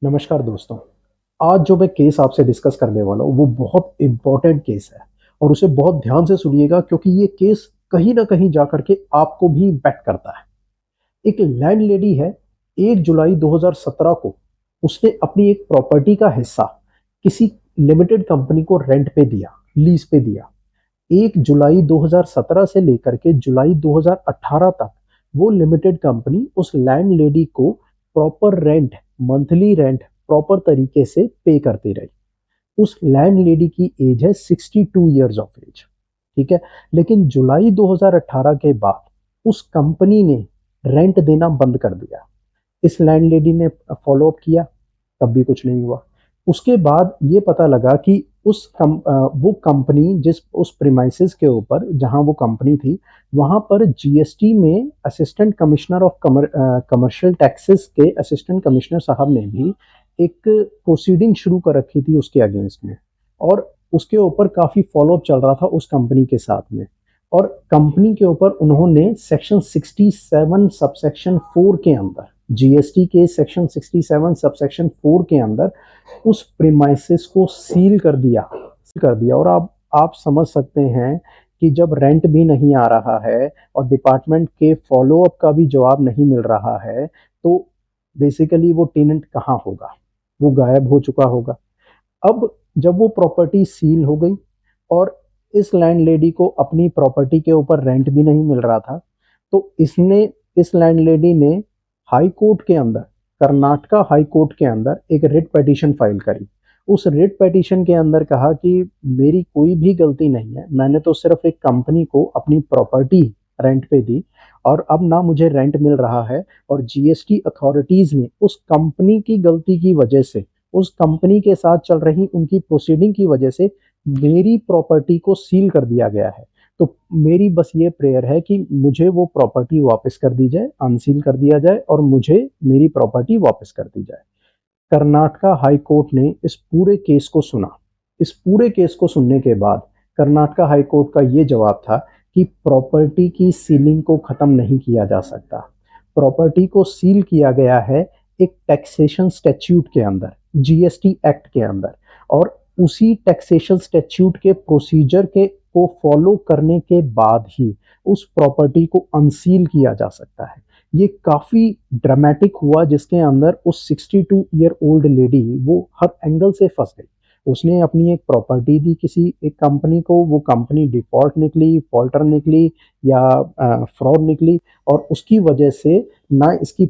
नमस्कार दोस्तों। आज जो मैं केस आपसे डिस्कस करने वाला हूँ वो बहुत इम्पोर्टेंट केस है और उसे बहुत ध्यान से सुनिएगा क्योंकि ये केस कहीं ना कहीं जा करके आपको भी इम्पैक्ट करता है। एक लैंडलेडी है। 1 जुलाई 2017 को उसने अपनी एक प्रॉपर्टी का हिस्सा किसी लिमिटेड कंपनी को रेंट पे दिया, लीज पे दिया। 1 जुलाई 2017 से लेकर के जुलाई 2018 तक वो लिमिटेड कंपनी उस लैंडलेडी को proper rent, monthly rent proper तरीके से पे करती रही। उस लैंडलेडी की एज है 62 ईयर्स ऑफ एज। ठीक है। लेकिन जुलाई 2018 के बाद उस कंपनी ने रेंट देना बंद कर दिया। इस लैंडलेडी ने फॉलो अप किया, तब भी कुछ नहीं हुआ। उसके बाद ये पता लगा कि वो कंपनी जिस उस प्रीमाइसेस के ऊपर जहां वो कंपनी थी वहां पर जीएसटी में assistant commissioner of commercial taxes के असिस्टेंट कमिश्नर साहब ने भी एक प्रोसीडिंग शुरू कर रखी थी उसके अगेंस्ट में। और उसके ऊपर काफी फॉलोअप चल रहा था उस कंपनी के साथ में। और कंपनी के ऊपर उन्होंने सेक्शन 67 सबसेक्शन 4 के अंदर, जीएसटी के सेक्शन 67 सबसेक्शन 4 के अंदर उस प्रीमाइसेस को सील कर दिया। और आप समझ सकते हैं कि जब रेंट भी नहीं आ रहा है और डिपार्टमेंट के फॉलोअप का भी जवाब नहीं मिल रहा है तो बेसिकली वो टेनेंट कहाँ होगा, वो गायब हो चुका होगा। अब जब वो प्रॉपर्टी सील हो गई और इस लैंडलेडी को अपनी प्रॉपर्टी के ऊपर रेंट भी नहीं मिल रहा था तो इसने इस लैंडलेडी ने हाई कोर्ट के अंदर, कर्नाटका हाई कोर्ट के अंदर एक रिट पिटीशन फाइल करी। उस रिट पिटीशन के अंदर कहा कि मेरी कोई भी गलती नहीं है, मैंने तो सिर्फ एक कंपनी को अपनी प्रॉपर्टी रेंट पे दी और अब ना मुझे रेंट मिल रहा है और जीएसटी अथॉरिटीज ने उस कंपनी की गलती की वजह से, उस कंपनी के साथ चल रही उनकी प्रोसीडिंग की वजह से मेरी प्रॉपर्टी को सील कर दिया गया है। तो मेरी बस ये प्रेयर है कि मुझे वो प्रॉपर्टी वापस कर दी जाए, अनसील कर दिया जाए और मुझे मेरी प्रॉपर्टी वापस कर दी जाए। कर्नाटका हाई कोर्ट ने इस पूरे केस को सुना। इस पूरे केस को सुनने के बाद कर्नाटका हाई कोर्ट का ये जवाब था कि प्रॉपर्टी की सीलिंग को खत्म नहीं किया जा सकता। प्रॉपर्टी को सील किया गया है एक टैक्सेशन स्टैट्यूट के अंदर, जीएसटी एक्ट के अंदर। और उसी टैक्सेशन स्टैट्यूट के प्रोसीजर के को फॉलो करने के बाद ही उस प्रॉपर्टी को अनसील किया जा सकता है। ये काफी ड्रामेटिक हुआ जिसके अंदर उस 62 ईयर ओल्ड लेडी वो हर एंगल से फंस गई। उसने अपनी एक प्रॉपर्टी दी किसी एक कंपनी को, वो कंपनी डिफॉल्ट निकली, फॉल्टर निकली या फ्रॉड निकली और उसकी वजह से ना इनकी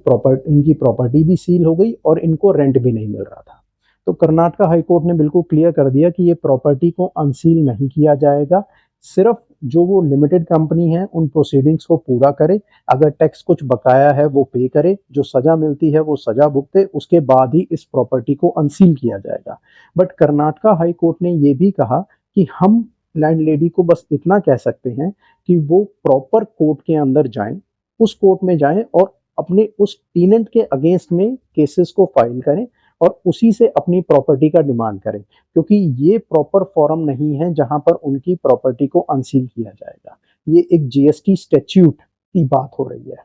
प्रॉपर्टी भी सील हो गई और इनको रेंट भी नहीं मिल रहा था। तो कर्नाटका हाई कोर्ट ने बिल्कुल क्लियर कर दिया कि ये प्रॉपर्टी को अनसील नहीं किया जाएगा। सिर्फ जो वो लिमिटेड कंपनी है उन प्रोसीडिंग्स को पूरा करे, अगर टैक्स कुछ बकाया है वो पे करे, जो सजा मिलती है वो सजा भुगते, उसके बाद ही इस प्रॉपर्टी को अनसील किया जाएगा। बट कर्नाटका हाई कोर्ट ने ये भी कहा कि हम लैंडलेडी को बस इतना कह सकते हैं कि वो प्रॉपर कोर्ट के अंदर जाएं, उस कोर्ट में जाएं और अपने उस टीनेंट के अगेंस्ट में केसेस को फाइल करें और उसी से अपनी प्रॉपर्टी का डिमांड करें, क्योंकि ये प्रॉपर फॉरम नहीं है जहां पर उनकी प्रॉपर्टी को अनसील किया जाएगा। ये एक जीएसटी स्टैट्यूट की बात हो रही है।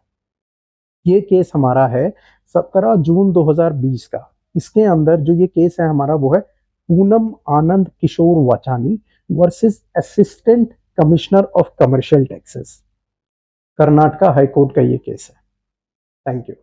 ये केस हमारा है 17 जून 2020 का। इसके अंदर जो ये केस है हमारा वो है Poonam Anand Kishore Vachani versus assistant commissioner of commercial taxes. Karnataka high court का ये केस है। Thank you.